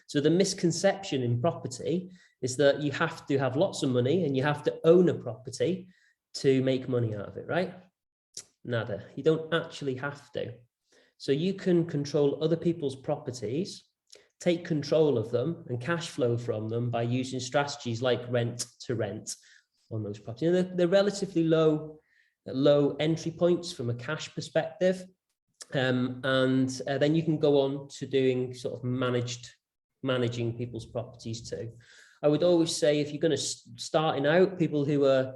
So the misconception in property is that you have to have lots of money and you have to own a property to make money out of it, right? Nada, you don't actually have to. So you can control other people's properties, take control of them and cash flow from them by using strategies like rent to rent on those properties. And they're relatively low entry points from a cash perspective. And then you can go on to doing sort of managing people's properties too. I would always say if you're going to starting out, people who are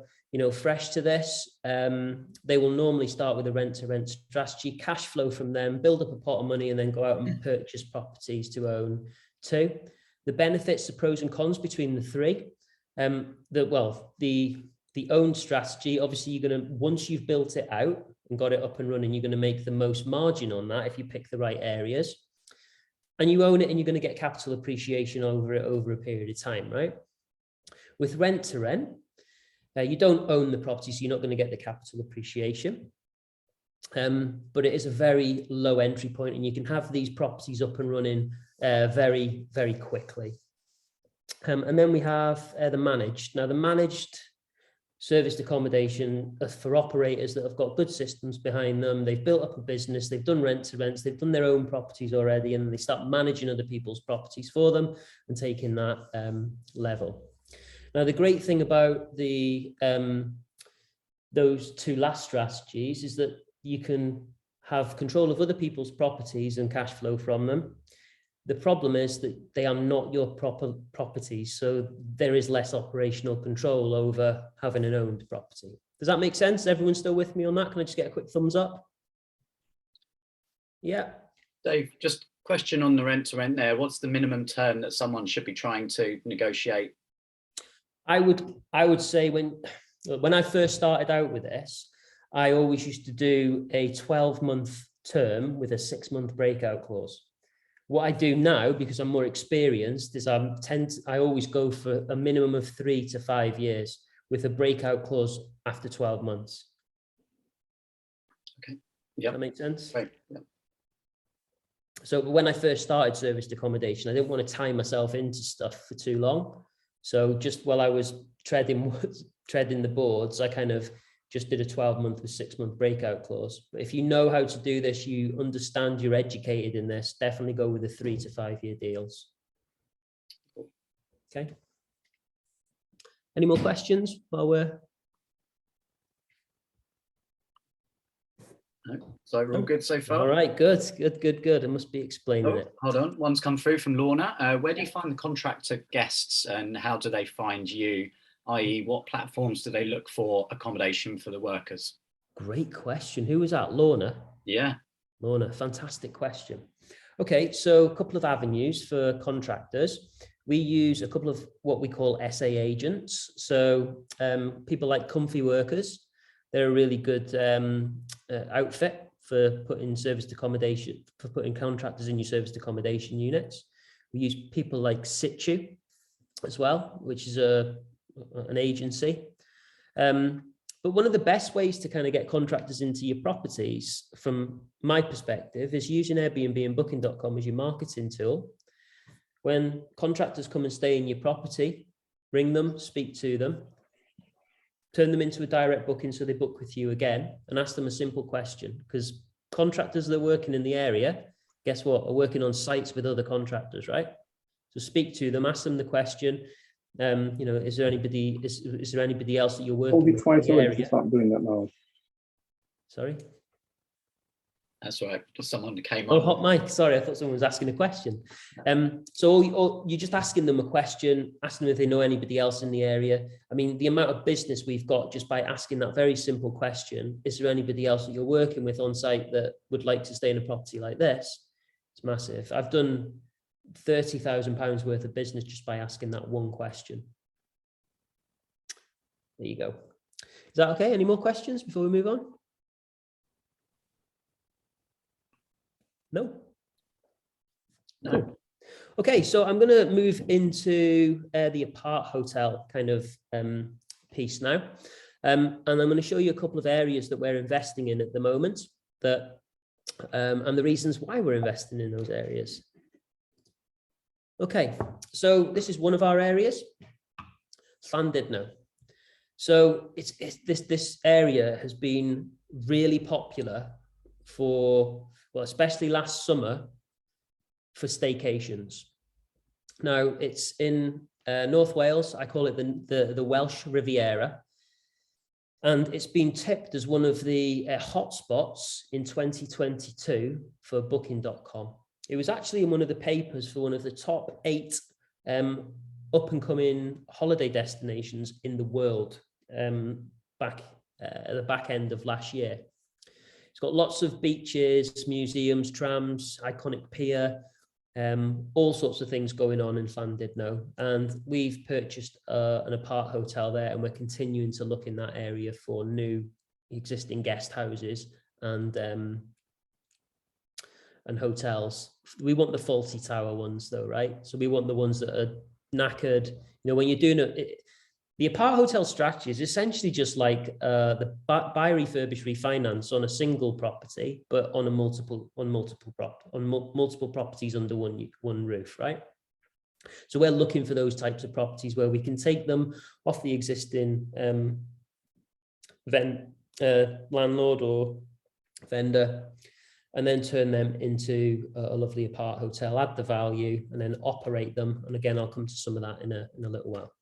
fresh to this, they will normally start with a rent-to-rent strategy, cash flow from them, build up a pot of money, and then go out and purchase properties to own too. The benefits, the pros and cons between the three. The own strategy, obviously you're going to, once you've built it out and got it up and running, you're going to make the most margin on that if you pick the right areas. And you own it and you're going to get capital appreciation over a period of time, right? With rent-to-rent, you don't own the property, so you're not going to get the capital appreciation. But it is a very low entry point, and you can have these properties up and running very, very quickly. And then we have the managed. Now, the managed serviced accommodation for operators that have got good systems behind them. They've built up a business, they've done rent-to-rents, they've done their own properties already, and they start managing other people's properties for them and taking that level. Now, the great thing about those two last strategies is that you can have control of other people's properties and cash flow from them. The problem is that they are not your proper properties, so there is less operational control over having an owned property. Does that make sense? Everyone still with me on that? Can I just get a quick thumbs up? Yeah. Dave, just question on the rent-to-rent there. What's the minimum term that someone should be trying to negotiate? I would say when I first started out with this, I always used to do a 12-month term with a 6-month breakout clause. What I do now, because I'm more experienced, is I always go for a minimum of 3 to 5 years with a breakout clause after 12 months. Okay. Yeah. That makes sense? Right. Yeah. So when I first started serviced accommodation, I didn't want to tie myself into stuff for too long. So just while I was treading the boards, I kind of just did a 12-month with 6-month breakout clause. But if you know how to do this, you understand, you're educated in this, definitely go with the 3 to 5 year deals. Okay. Any more questions while we're... No. So we're all good so far? All right, good. I must be explaining it. Hold on, one's come through from Lorna. Where do you find the contractor guests and how do they find you? I.e., what platforms do they look for accommodation for the workers? Great question. Who was that? Lorna? Yeah. Lorna, fantastic question. Okay, so a couple of avenues for contractors. We use a couple of what we call SA agents. So people like Comfy Workers, they're a really good outfit for putting contractors in your serviced accommodation units. We use people like Situ as well, which is an agency. But one of the best ways to kind of get contractors into your properties, from my perspective, is using Airbnb and Booking.com as your marketing tool. When contractors come and stay in your property, ring them, speak to them, turn them into a direct booking so they book with you again, and ask them a simple question, because contractors that are working in the area, guess what, are working on sites with other contractors, right? So speak to them, ask them the question. Is there anybody else that you're working with in the area? Start doing that now. Sorry? That's right. Just someone came on. Oh, hot mic. Sorry, I thought someone was asking a question. So you're just asking them a question, asking them if they know anybody else in the area. I mean, the amount of business we've got just by asking that very simple question, is there anybody else that you're working with on site that would like to stay in a property like this? It's massive. I've done £30,000 worth of business just by asking that one question. There you go. Is that okay? Any more questions before we move on? No? Okay, so I'm going to move into the apart hotel kind of piece now. And I'm going to show you a couple of areas that we're investing in at the moment, and the reasons why we're investing in those areas. Okay, so this is one of our areas, Llandudno. So this area has been really popular for, well, especially last summer, for staycations. Now it's in North Wales. I call it the Welsh Riviera, and it's been tipped as one of the hotspots in 2022 for Booking.com. It was actually in one of the papers for one of the top 8 up and coming holiday destinations in the world back at the back end of last year. It's got lots of beaches, museums, trams, iconic pier, all sorts of things going on in Llandudno. And we've purchased an apart hotel there, and we're continuing to look in that area for new existing guest houses and hotels. We want the faulty tower ones though, right? So we want the ones that are knackered. You know, when you're doing the apart hotel strategy is essentially just like the buy, refurbish, refinance on a single property, but on multiple properties under one roof, right? So we're looking for those types of properties where we can take them off the existing landlord or vendor, and then turn them into a lovely apart hotel, add the value, and then operate them. And again, I'll come to some of that in a little while.